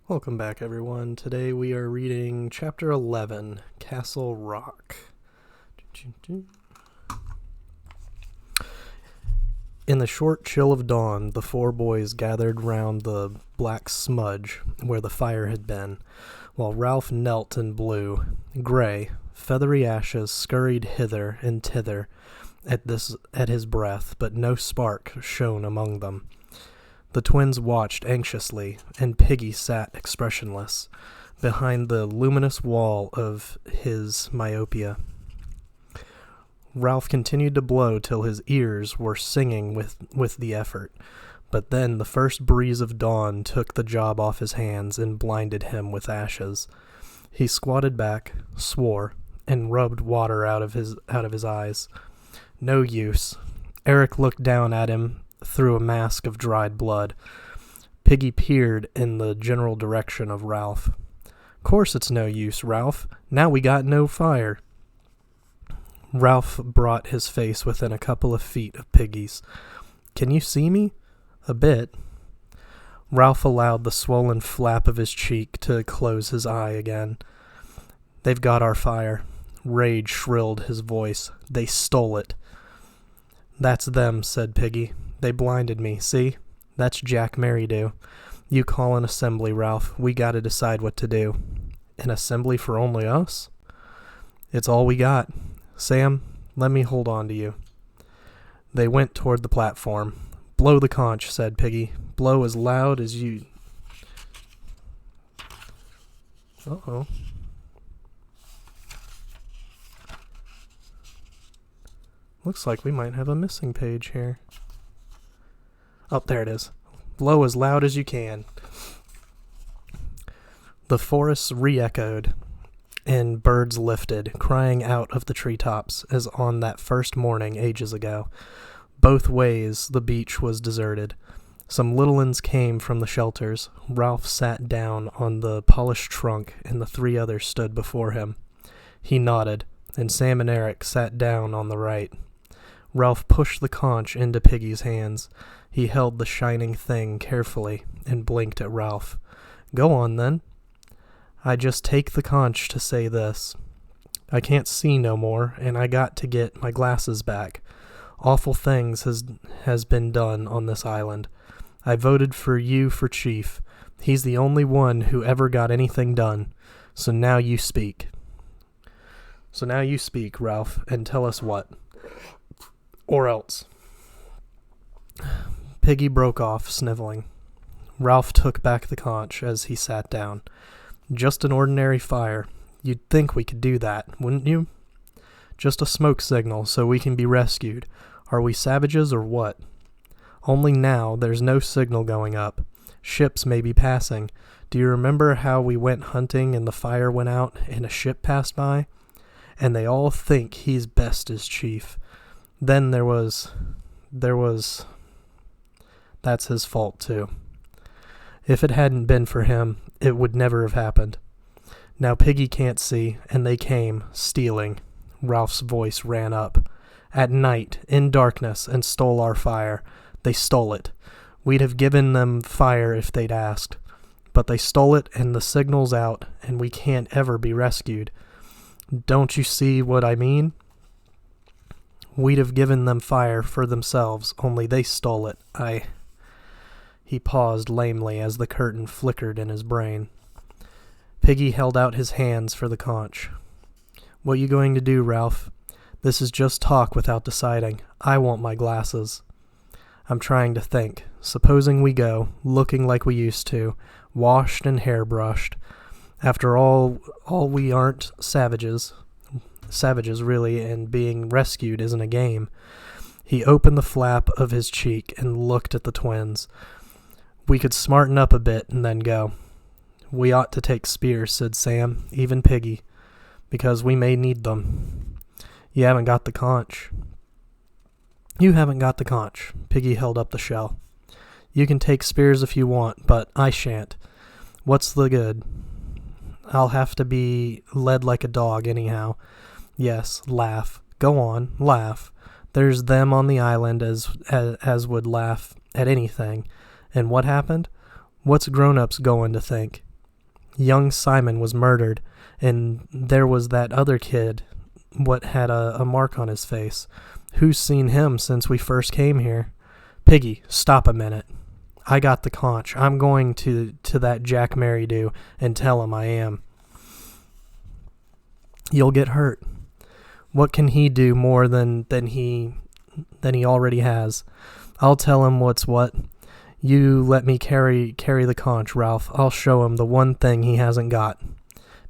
Welcome back, everyone. Today we are reading Chapter 11, Castle Rock. In the short chill of dawn, the four boys gathered round the black smudge where the fire had been, while Ralph knelt and blew. Gray, feathery ashes scurried hither and thither at his breath, but no spark shone among them. The twins watched anxiously, and Piggy sat expressionless, behind the luminous wall of his myopia. Ralph continued to blow till his ears were singing with the effort, but then the first breeze of dawn took the job off his hands and blinded him with ashes. He squatted back, swore, and rubbed water out of his eyes. No use. Eric looked down at him through a mask of dried blood. Piggy peered in the general direction of Ralph. "Course it's no use, Ralph. Now we got no fire." Ralph brought his face within a couple of feet of Piggy's. "Can you see me?" "A bit." Ralph allowed the swollen flap of his cheek to close his eye again. "They've got our fire." Rage shrilled his voice. "They stole it." "That's them," said Piggy. "They blinded me, see? That's Jack Merridew. You call an assembly, Ralph. We gotta decide what to do." "An assembly for only us?" "It's all we got. Sam, let me hold on to you." They went toward the platform. "Blow the conch," said Piggy. "Blow as loud as you..." Uh-oh. Looks like we might have a missing page here. Oh, there it is. "Blow as loud as you can." The forests re-echoed, and birds lifted, crying out of the treetops as on that first morning ages ago. Both ways the beach was deserted. Some little ones came from the shelters. Ralph sat down on the polished trunk, and the three others stood before him. He nodded, and Sam and Eric sat down on the right. Ralph pushed the conch into Piggy's hands. He held the shining thing carefully and blinked at Ralph. "Go on, then." "I just take the conch to say this. I can't see no more, and I got to get my glasses back. Awful things has been done on this island. I voted for you for chief. He's the only one who ever got anything done. So now you speak, Ralph, and tell us what. Or else." Piggy broke off, sniveling. Ralph took back the conch as he sat down. "Just an ordinary fire. You'd think we could do that, wouldn't you? Just a smoke signal so we can be rescued. Are we savages or what? Only now there's no signal going up. Ships may be passing. Do you remember how we went hunting and the fire went out and a ship passed by? And they all think he's best as chief. Then there was... That's his fault, too. If it hadn't been for him, it would never have happened. Now Piggy can't see, and they came, stealing." Ralph's voice ran up. "At night, in darkness, and stole our fire. They stole it. We'd have given them fire if they'd asked. But they stole it, and the signal's out, and we can't ever be rescued. Don't you see what I mean? We'd have given them fire for themselves, only they stole it. He paused lamely as the curtain flickered in his brain. Piggy held out his hands for the conch. "What you going to do, Ralph? This is just talk without deciding. I want my glasses." "I'm trying to think. Supposing we go, looking like we used to, washed and hairbrushed. After all we aren't savages. Savages, really, and being rescued isn't a game." He opened the flap of his cheek and looked at the twins. "We could smarten up a bit and then go." "We ought to take spears," said Sam, "even Piggy, because we may need them." "You haven't got the conch." "You haven't got the conch." Piggy held up the shell. "You can take spears if you want, but I shan't. What's the good? I'll have to be led like a dog anyhow. Yes, laugh. Go on, laugh. There's them on the island as would laugh at anything. And what happened? What's grown-ups going to think? Young Simon was murdered, and there was that other kid, what had a mark on his face. Who's seen him since we first came here? Piggy, stop a minute. I got the conch. I'm going to that Jack Merridew and tell him I am. You'll get hurt. What can he do more than he already has? I'll tell him what's what. You let me carry the conch, Ralph. I'll show him the one thing he hasn't got.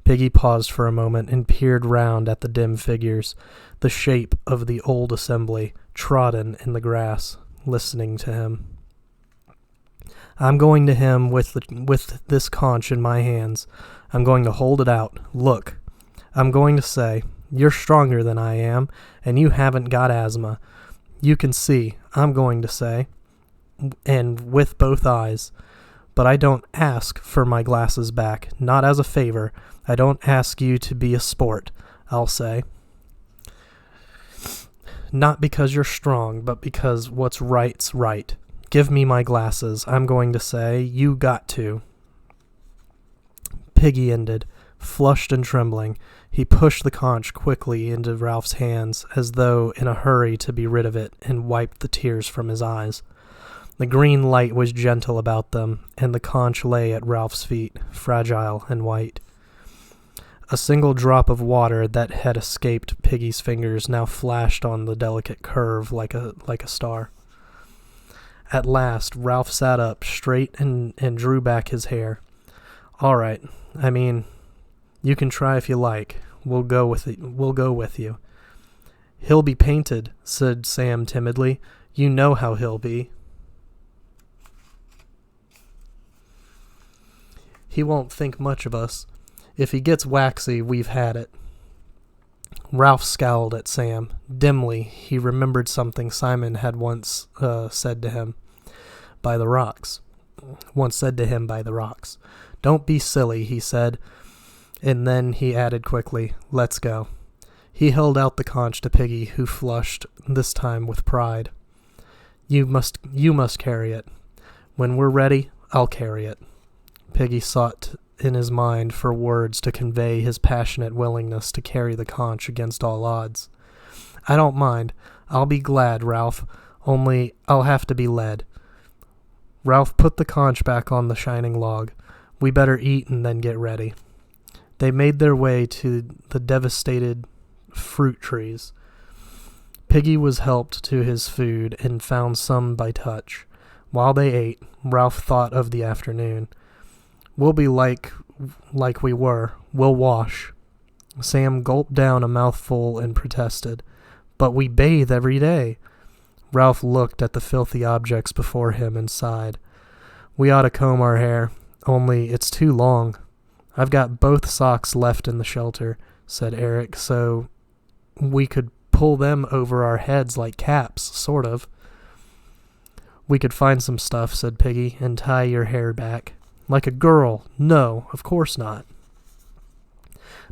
Piggy paused for a moment and peered round at the dim figures, the shape of the old assembly, trodden in the grass, listening to him. I'm going to him with this conch in my hands. I'm going to hold it out. Look. I'm going to say, you're stronger than I am, and you haven't got asthma. You can see, I'm going to say, and with both eyes. But I don't ask for my glasses back, not as a favor. I don't ask you to be a sport, I'll say. Not because you're strong, but because what's right's right. Give me my glasses, I'm going to say. You got to. Piggy ended, flushed and trembling. He pushed the conch quickly into Ralph's hands, as though in a hurry to be rid of it, and wiped the tears from his eyes. The green light was gentle about them, and the conch lay at Ralph's feet, fragile and white. A single drop of water that had escaped Piggy's fingers now flashed on the delicate curve like a star. At last, Ralph sat up straight and drew back his hair. All right, I mean, you can try if you like. We'll go with it. We'll go with you. He'll be painted, said Sam timidly. You know how he'll be. He won't think much of us. If he gets waxy, we've had it. Ralph scowled at Sam. Dimly, he remembered something Simon had once said to him by the rocks. Don't be silly, he said. And then he added quickly, let's go. He held out the conch to Piggy, who flushed, this time with pride. You must carry it. When we're ready, I'll carry it. Piggy sought in his mind for words to convey his passionate willingness to carry the conch against all odds. I don't mind. I'll be glad, Ralph. Only I'll have to be led. Ralph put the conch back on the shining log. We better eat and then get ready. They made their way to the devastated fruit trees. Piggy was helped to his food and found some by touch. While they ate, Ralph thought of the afternoon. We'll be like we were. We'll wash. Sam gulped down a mouthful and protested. But we bathe every day. Ralph looked at the filthy objects before him and sighed. We ought to comb our hair, only it's too long. I've got both socks left in the shelter, said Eric, so we could pull them over our heads like caps, sort of. We could find some stuff, said Piggy, and tie your hair back. Like a girl. No, of course not.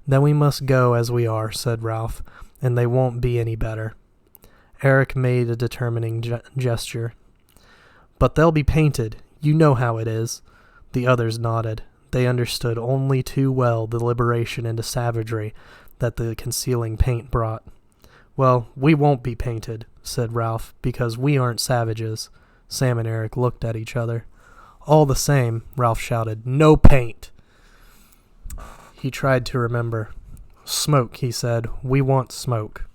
Then we must go as we are, said Ralph, and they won't be any better. Eric made a determining gesture. But they'll be painted. You know how it is. The others nodded. They understood only too well the liberation into savagery that the concealing paint brought. Well, we won't be painted, said Ralph, because we aren't savages. Sam and Eric looked at each other. All the same, Ralph shouted, no paint! He tried to remember. Smoke, he said. We want smoke.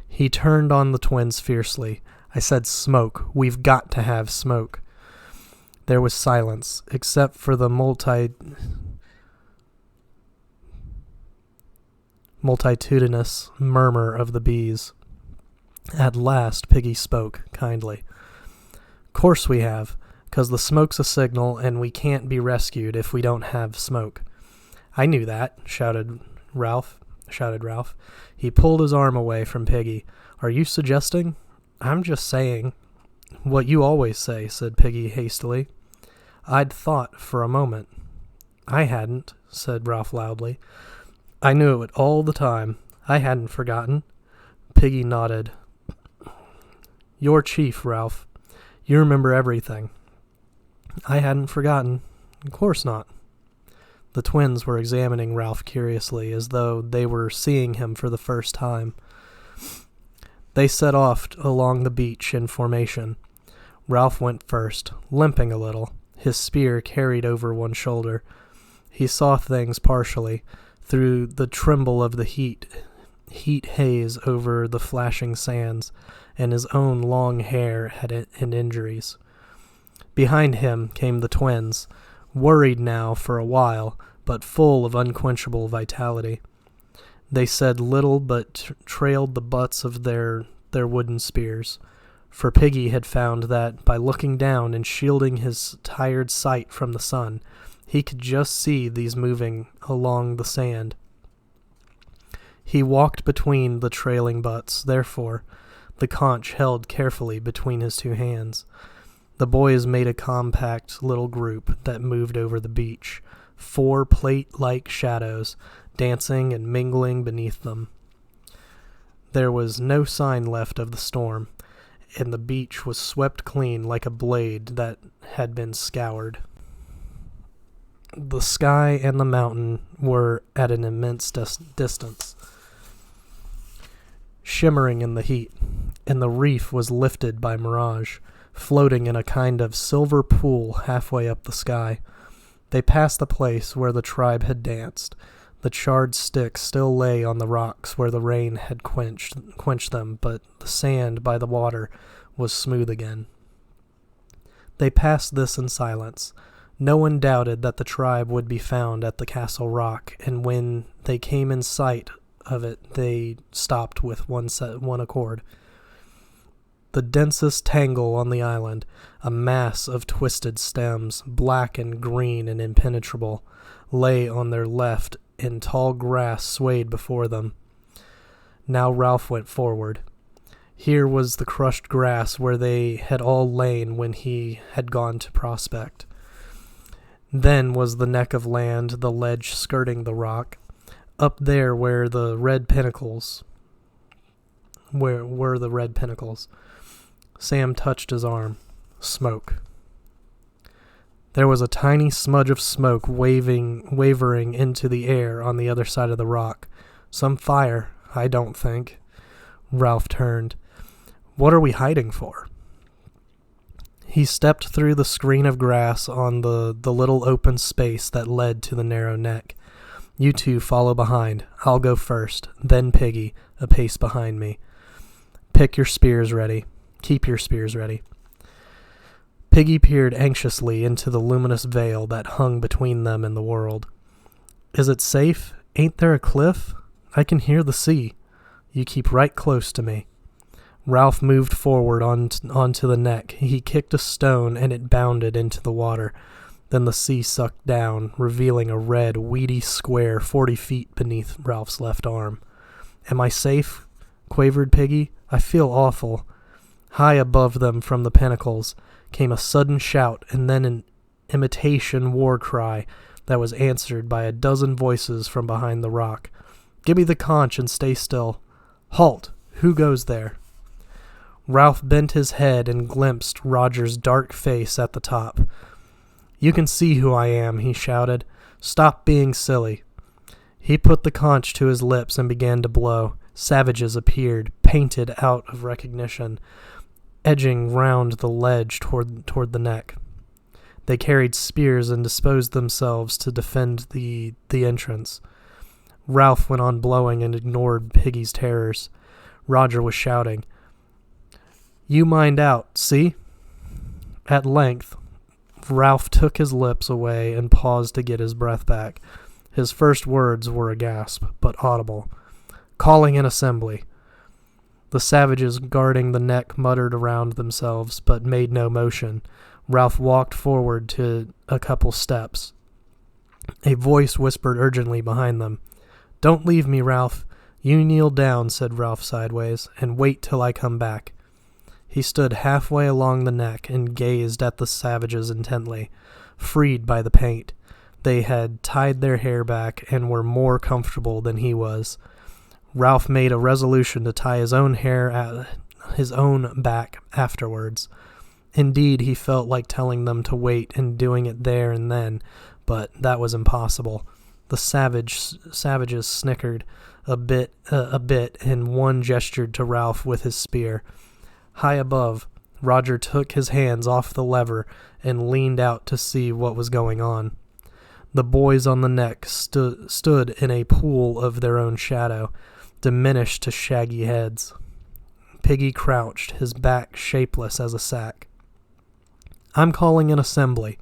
He turned on the twins fiercely. I said smoke. We've got to have smoke. There was silence, except for the multitudinous murmur of the bees. At last, Piggy spoke, kindly. Course we have, 'cause the smoke's a signal, and we can't be rescued if we don't have smoke. I knew that, shouted Ralph. He pulled his arm away from Piggy. Are you suggesting? I'm just saying. What you always say, said Piggy hastily. I'd thought for a moment. I hadn't, said Ralph loudly. I knew it all the time. I hadn't forgotten. Piggy nodded. You're chief, Ralph. You remember everything. I hadn't forgotten. Of course not. The twins were examining Ralph curiously, as though they were seeing him for the first time. They set off along the beach in formation. Ralph went first, limping a little, his spear carried over one shoulder. He saw things partially, through the tremble of the heat haze over the flashing sands, and his own long hair and injuries. Behind him came the twins, worried now for a while, but full of unquenchable vitality. They said little but trailed the butts of their wooden spears, for Piggy had found that by looking down and shielding his tired sight from the sun, he could just see these moving along the sand. He walked between the trailing butts, therefore, the conch held carefully between his two hands. The boys made a compact little group that moved over the beach, 4 plate-like shadows dancing and mingling beneath them. There was no sign left of the storm, and the beach was swept clean like a blade that had been scoured. The sky and the mountain were at an immense distance, shimmering in the heat, and the reef was lifted by mirage, floating in a kind of silver pool halfway up the sky. They passed the place where the tribe had danced. The charred sticks still lay on the rocks where the rain had quenched them, but the sand by the water was smooth again. They passed this in silence. No one doubted that the tribe would be found at the Castle Rock, and when they came in sight of it, they stopped with one accord. The densest tangle on the island, a mass of twisted stems, black and green and impenetrable, lay on their left, and tall grass swayed before them. Now Ralph went forward. Here was the crushed grass where they had all lain when he had gone to prospect. Then was the neck of land, the ledge skirting the rock. Up there were the red pinnacles. Sam touched his arm. Smoke. There was a tiny smudge of smoke wavering into the air on the other side of the rock. Some fire, I don't think. Ralph turned. What are we hiding for? He stepped through the screen of grass on the little open space that led to the narrow neck. You two follow behind. I'll go first, then Piggy, a pace behind me. Pick your spears ready. Keep your spears ready. Piggy peered anxiously into the luminous veil that hung between them and the world. Is it safe? Ain't there a cliff? I can hear the sea. You keep right close to me. Ralph moved forward onto the neck. He kicked a stone and it bounded into the water. Then the sea sucked down, revealing a red, weedy square 40 feet beneath Ralph's left arm. Am I safe? Quavered Piggy. I feel awful. High above them from the pinnacles came a sudden shout and then an imitation war cry that was answered by a dozen voices from behind the rock. Give me the conch and stay still. Halt! Who goes there? Ralph bent his head and glimpsed Roger's dark face at the top. You can see who I am, he shouted. Stop being silly. He put the conch to his lips and began to blow. Savages appeared, painted out of recognition, edging round the ledge toward the neck. They carried spears and disposed themselves to defend the entrance. Ralph went on blowing and ignored Piggy's terrors. Roger was shouting, You mind out, see? At length, Ralph took his lips away and paused to get his breath back. His first words were a gasp, but audible. Calling an assembly. The savages guarding the neck muttered around themselves, but made no motion. Ralph walked forward to a couple steps. A voice whispered urgently behind them. Don't leave me, Ralph. You kneel down, said Ralph sideways, and wait till I come back. He stood halfway along the neck and gazed at the savages intently, freed by the paint. They had tied their hair back and were more comfortable than he was. Ralph made a resolution to tie his own hair at his own back afterwards. Indeed, he felt like telling them to wait and doing it there and then, but that was impossible. The savages snickered a bit, and one gestured to Ralph with his spear. High above, Roger took his hands off the lever and leaned out to see what was going on. The boys on the neck stood in a pool of their own shadow, diminished to shaggy heads. Piggy crouched, his back shapeless as a sack. "I'm calling an assembly."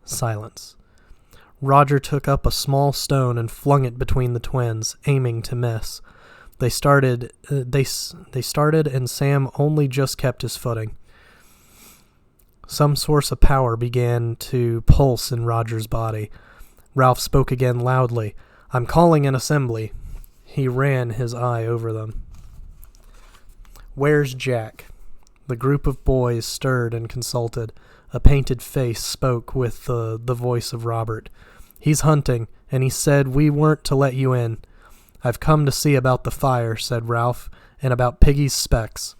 Silence. Roger took up a small stone and flung it between the twins, aiming to miss. They started, and Sam only just kept his footing. Some source of power began to pulse in Roger's body. Ralph spoke again loudly. "I'm calling an assembly." He ran his eye over them. "Where's Jack?" The group of boys stirred and consulted. A painted face spoke with the voice of Robert. "He's hunting, and he said we weren't to let you in." "I've come to see about the fire," said Ralph, "and about Piggy's specs."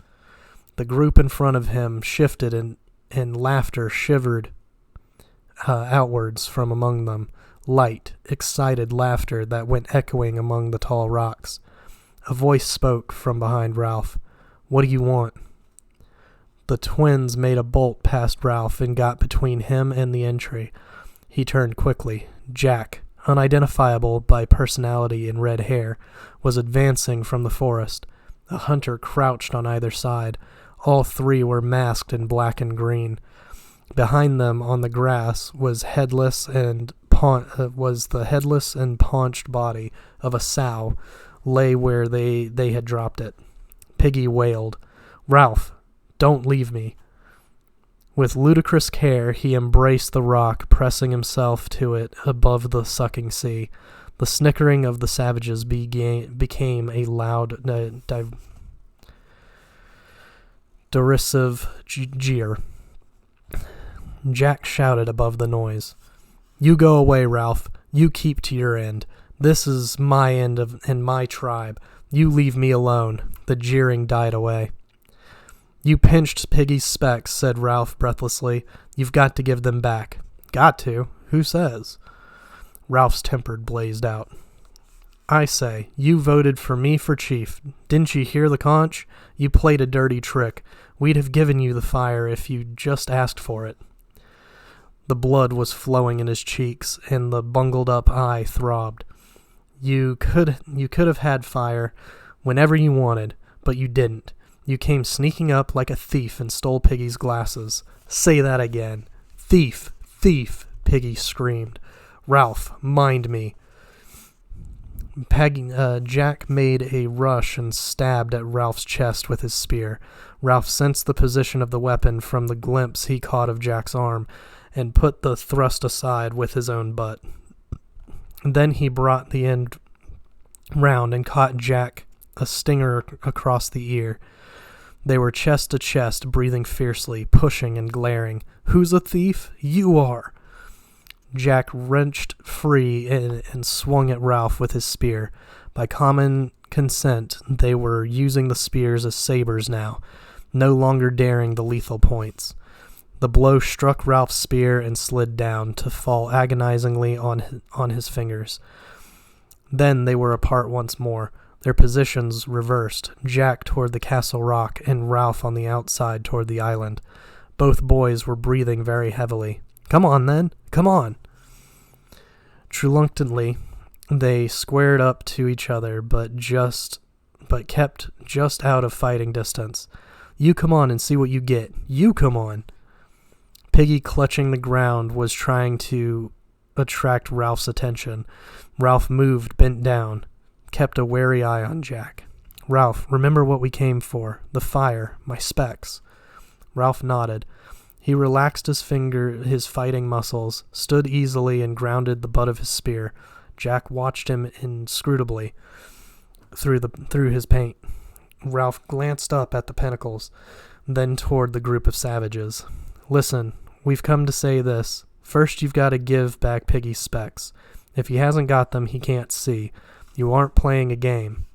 The group in front of him shifted, and laughter shivered outwards from among them. Light, excited laughter that went echoing among the tall rocks. A voice spoke from behind Ralph. "What do you want?" The twins made a bolt past Ralph and got between him and the entry. He turned quickly. Jack, unidentifiable by personality and red hair, was advancing from the forest. A hunter crouched on either side. All three were masked in black and green. Behind them on the grass was the headless and paunched body of a sow lay where they had dropped it. Piggy wailed, "Ralph, don't leave me." With ludicrous care he embraced the rock, pressing himself to it above the sucking sea. The snickering of the savages became a loud, derisive jeer. Jack shouted above the noise, "You go away, Ralph. You keep to your end. This is my end and my tribe. You leave me alone." The jeering died away. "You pinched Piggy's specs," said Ralph breathlessly. "You've got to give them back." "Got to? Who says?" Ralph's temper blazed out. "I say, you voted for me for chief. Didn't you hear the conch? You played a dirty trick. We'd have given you the fire if you'd just asked for it." The blood was flowing in his cheeks, and the bungled-up eye throbbed. You could have had fire whenever you wanted, but you didn't. You came sneaking up like a thief and stole Piggy's glasses." "Say that again." "Thief! Thief!" Piggy screamed. "Ralph, mind me." Jack made a rush and stabbed at Ralph's chest with his spear. Ralph sensed the position of the weapon from the glimpse he caught of Jack's arm, and put the thrust aside with his own butt. Then he brought the end round and caught Jack a stinger across the ear. They were chest to chest, breathing fiercely, pushing and glaring. "Who's a thief? You are!" Jack wrenched free and swung at Ralph with his spear. By common consent, they were using the spears as sabers now, no longer daring the lethal points. The blow struck Ralph's spear and slid down, to fall agonizingly on his fingers. Then they were apart once more, their positions reversed, Jack toward the castle rock and Ralph on the outside toward the island. Both boys were breathing very heavily. "Come on, then! Come on!" Reluctantly, they squared up to each other, but kept just out of fighting distance. "You come on and see what you get. You come on!" Piggy, clutching the ground, was trying to attract Ralph's attention. Ralph moved, bent down, kept a wary eye on Jack. "Ralph, remember what we came for. The fire, my specs." Ralph nodded. He relaxed his fighting muscles, stood easily and grounded the butt of his spear. Jack watched him inscrutably through his paint. Ralph glanced up at the pinnacles, then toward the group of savages. "Listen, we've come to say this. First, you've got to give back Piggy's specs. If he hasn't got them, he can't see. You aren't playing a game."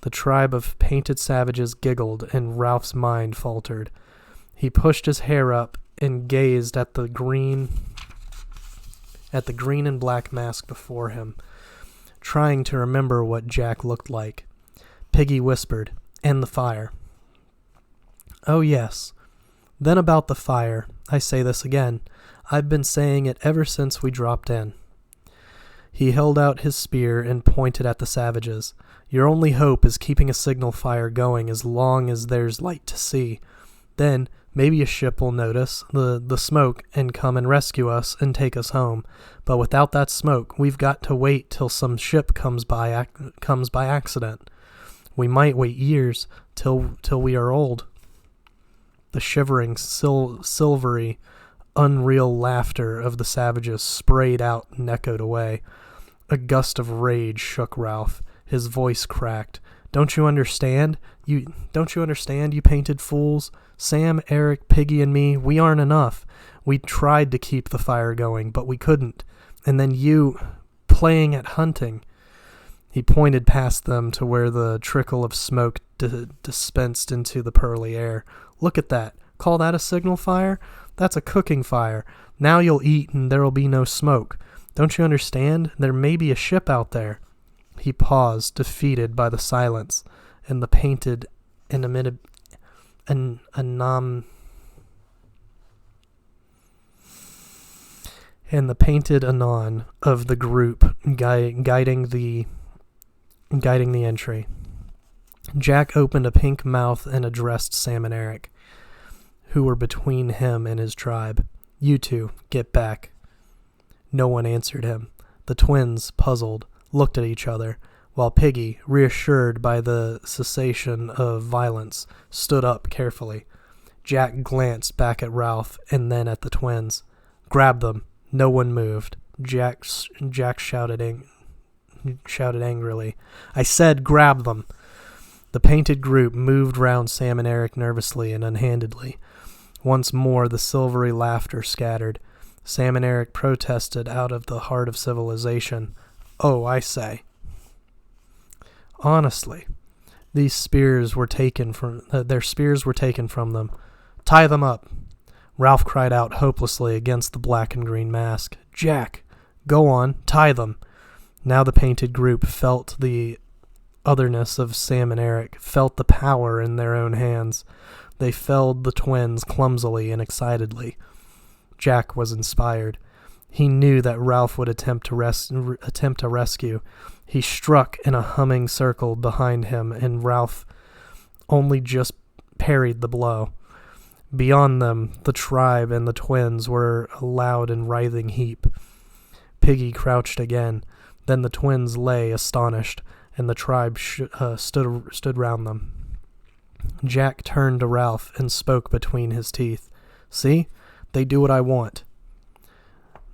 The tribe of painted savages giggled, and Ralph's mind faltered. He pushed his hair up and gazed at the green and black mask before him, trying to remember what Jack looked like. Piggy whispered, "And the fire." "Oh, yes. Then about the fire, I say this again. I've been saying it ever since we dropped in." He held out his spear and pointed at the savages. "Your only hope is keeping a signal fire going as long as there's light to see. Then maybe a ship will notice the smoke and come and rescue us and take us home. But without that smoke, we've got to wait till some ship comes by accident. We might wait years till we are old." The shivering, silvery, unreal laughter of the savages sprayed out and echoed away. A gust of rage shook Ralph. His voice cracked. Don't you understand, you painted fools? Sam, Eric, Piggy, and me, we aren't enough. We tried to keep the fire going, but we couldn't. And then you, playing at hunting." He pointed past them to where the trickle of smoke dispensed into the pearly air. "Look at that. Call that a signal fire? That's a cooking fire. Now you'll eat and there'll be no smoke. Don't you understand? There may be a ship out there." He paused, defeated by the silence, and the painted anon of the group guiding the entry. Jack opened a pink mouth and addressed Sam and Eric, who were between him and his tribe. "You two, get back." No one answered him. The twins, puzzled, looked at each other, while Piggy, reassured by the cessation of violence, stood up carefully. Jack glanced back at Ralph and then at the twins. "Grab them." No one moved. Jack shouted angrily, "I said grab them." The painted group moved round Sam and Eric nervously and unhandedly. Once more the silvery laughter scattered. Sam and Eric protested out of the heart of civilization. "Oh, I say. Honestly, their spears were taken from them. Tie them up." Ralph cried out hopelessly against the black and green mask. "Jack, go on, tie them." Now the painted group felt the otherness of Sam and Eric, felt the power in their own hands. They felled the twins clumsily and excitedly. Jack was inspired. He knew that Ralph would attempt to rescue. He struck in a humming circle behind him, and Ralph only just parried the blow. Beyond them, the tribe and the twins were a loud and writhing heap. Piggy crouched again. Then the twins lay astonished, and the tribe stood round them. Jack turned to Ralph and spoke between his teeth. "See? They do what I want."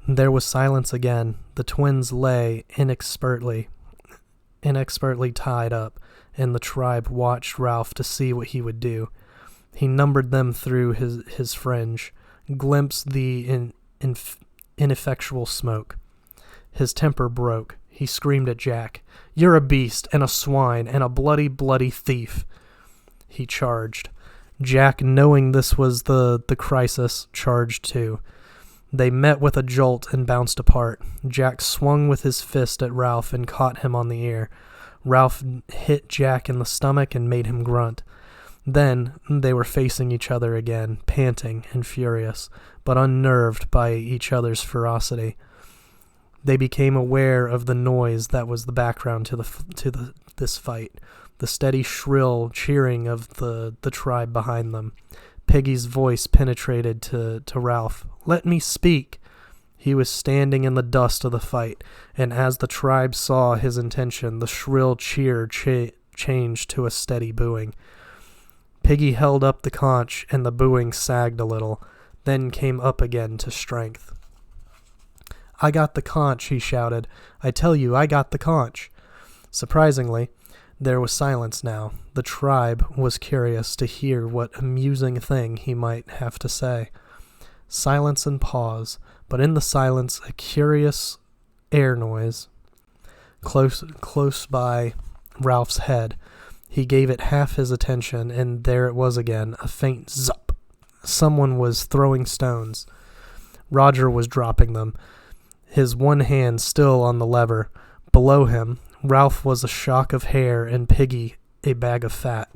There was silence again. The twins lay inexpertly tied up, and the tribe watched Ralph to see what he would do. He numbered them through his fringe, glimpsed the ineffectual smoke. His temper broke. He screamed at Jack, "You're a beast, and a swine, and a bloody, bloody thief." He charged. Jack, knowing this was the crisis, charged too. They met with a jolt and bounced apart. Jack swung with his fist at Ralph and caught him on the ear. Ralph hit Jack in the stomach and made him grunt. Then they were facing each other again, panting and furious, but unnerved by each other's ferocity. They became aware of the noise that was the background to this fight, the steady shrill cheering of the tribe behind them. Piggy's voice penetrated to Ralph. "Let me speak." He was standing in the dust of the fight, and as the tribe saw his intention, the shrill cheer changed to a steady booing. Piggy held up the conch, and the booing sagged a little, then came up again to strength. "I got the conch," he shouted. "I tell you, I got the conch." Surprisingly, there was silence now. The tribe was curious to hear what amusing thing he might have to say. Silence and pause, but in the silence a curious air noise. Close by Ralph's head. He gave it half his attention, and there it was again, a faint zup, someone was throwing stones. Roger was dropping them, his one hand still on the lever. Below him, Ralph was a shock of hair and Piggy a bag of fat.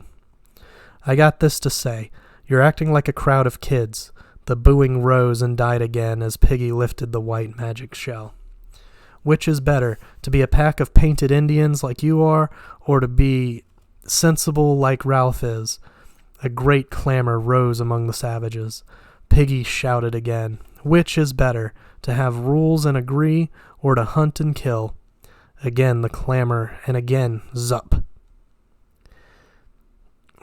"I got this to say. You're acting like a crowd of kids." The booing rose and died again as Piggy lifted the white magic shell. "Which is better, to be a pack of painted Indians like you are, or to be sensible like Ralph is?" A great clamor rose among the savages. Piggy shouted again, "Which is better, to have rules and agree, or to hunt and kill?" Again the clamor, and again zup.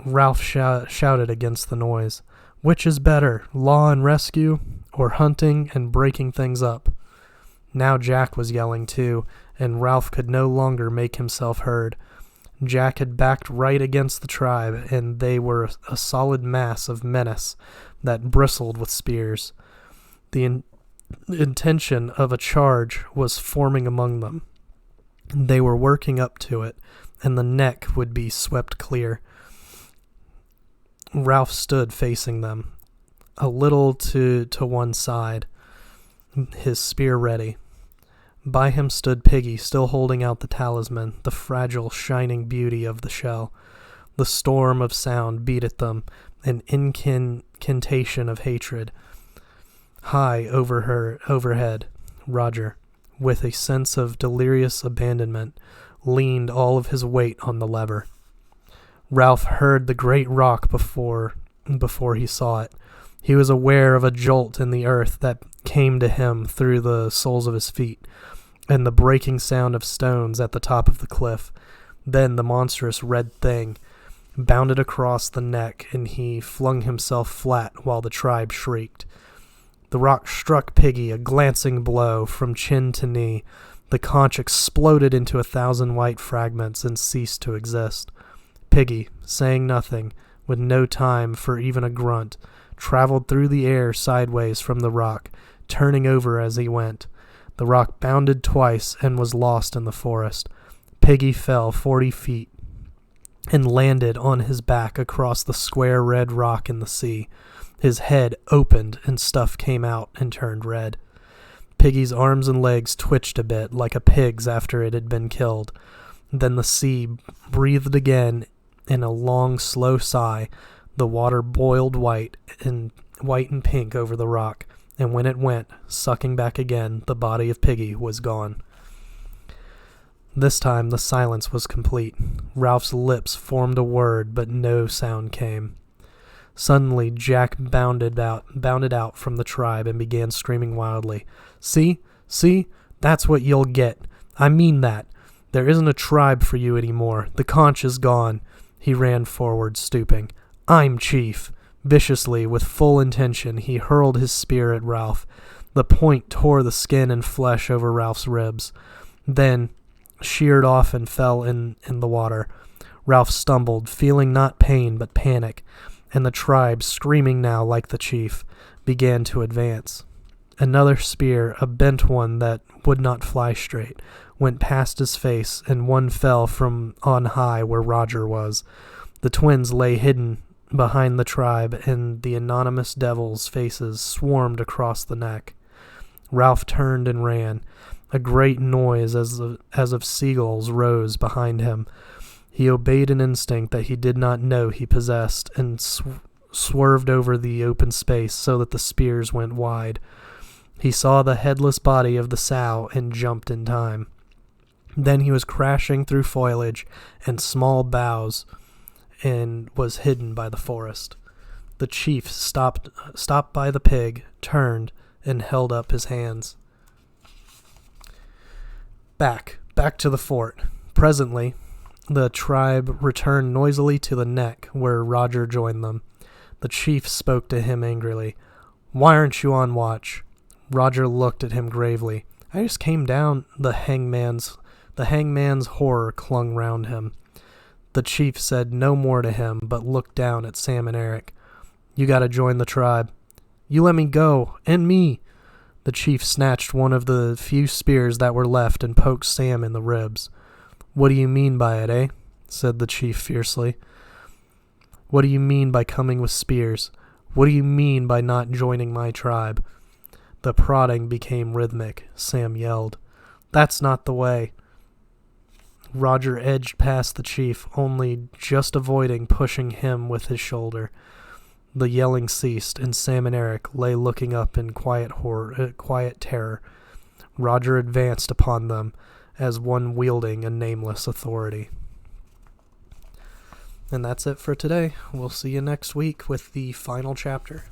Ralph shouted against the noise. "Which is better, law and rescue, or hunting and breaking things up?" Now Jack was yelling too, and Ralph could no longer make himself heard. Jack had backed right against the tribe, and they were a solid mass of menace that bristled with spears. The intention of a charge was forming among them. They were working up to it, and the neck would be swept clear. Ralph stood facing them, a little to one side, his spear ready. By him stood Piggy, still holding out the talisman, the fragile, shining beauty of the shell. The storm of sound beat at them, an incantation of hatred. High overhead, Roger, with a sense of delirious abandonment, leaned all of his weight on the lever. Ralph heard the great rock before he saw it. He was aware of a jolt in the earth that came to him through the soles of his feet, and the breaking sound of stones at the top of the cliff. Then the monstrous red thing bounded across the neck, and he flung himself flat while the tribe shrieked. The rock struck Piggy a glancing blow from chin to knee. The conch exploded into 1,000 white fragments and ceased to exist. Piggy, saying nothing, with no time for even a grunt, traveled through the air sideways from the rock, turning over as he went. The rock bounded twice and was lost in the forest. Piggy fell 40 feet and landed on his back across the square red rock in the sea. His head opened and stuff came out and turned red. Piggy's arms and legs twitched a bit like a pig's after it had been killed. Then the sea breathed again in a long, slow sigh. The water boiled white and pink over the rock, and when it went, sucking back again, the body of Piggy was gone. This time the silence was complete. Ralph's lips formed a word, but no sound came. Suddenly Jack bounded out from the tribe and began screaming wildly. See? That's what you'll get. I mean that. There isn't a tribe for you anymore. The conch is gone." He ran forward, stooping. "I'm chief." Viciously, with full intention, he hurled his spear at Ralph. The point tore the skin and flesh over Ralph's ribs, then sheared off and fell in the water. Ralph stumbled, feeling not pain but panic, and the tribe, screaming now like the chief, began to advance. Another spear, a bent one that would not fly straight, went past his face, and one fell from on high where Roger was. The twins lay hidden behind the tribe, and the anonymous devils' faces swarmed across the neck. Ralph turned and ran. A great noise as of seagulls rose behind him. He obeyed an instinct that he did not know he possessed, and swerved over the open space so that the spears went wide. He saw the headless body of the sow and jumped in time. Then he was crashing through foliage and small boughs and was hidden by the forest. The chief stopped by the pig, turned, and held up his hands. Back to the fort. Presently, the tribe returned noisily to the neck, where Roger joined them. The chief spoke to him angrily. "Why aren't you on watch?" Roger looked at him gravely. "I just came down." The hangman's horror clung round him. The chief said no more to him, but looked down at Sam and Eric. "You gotta join the tribe." "You let me go, and me." The chief snatched one of the few spears that were left and poked Sam in the ribs. "What do you mean by it, eh?" said the chief fiercely. "What do you mean by coming with spears? What do you mean by not joining my tribe? The prodding became rhythmic. Sam yelled, That's not the way. Roger edged past the chief, only just avoiding pushing him with his shoulder. The yelling ceased, and Sam and Eric lay looking up in quiet terror. Roger advanced upon them as one wielding a nameless authority. And that's it for today. We'll see you next week with the final chapter.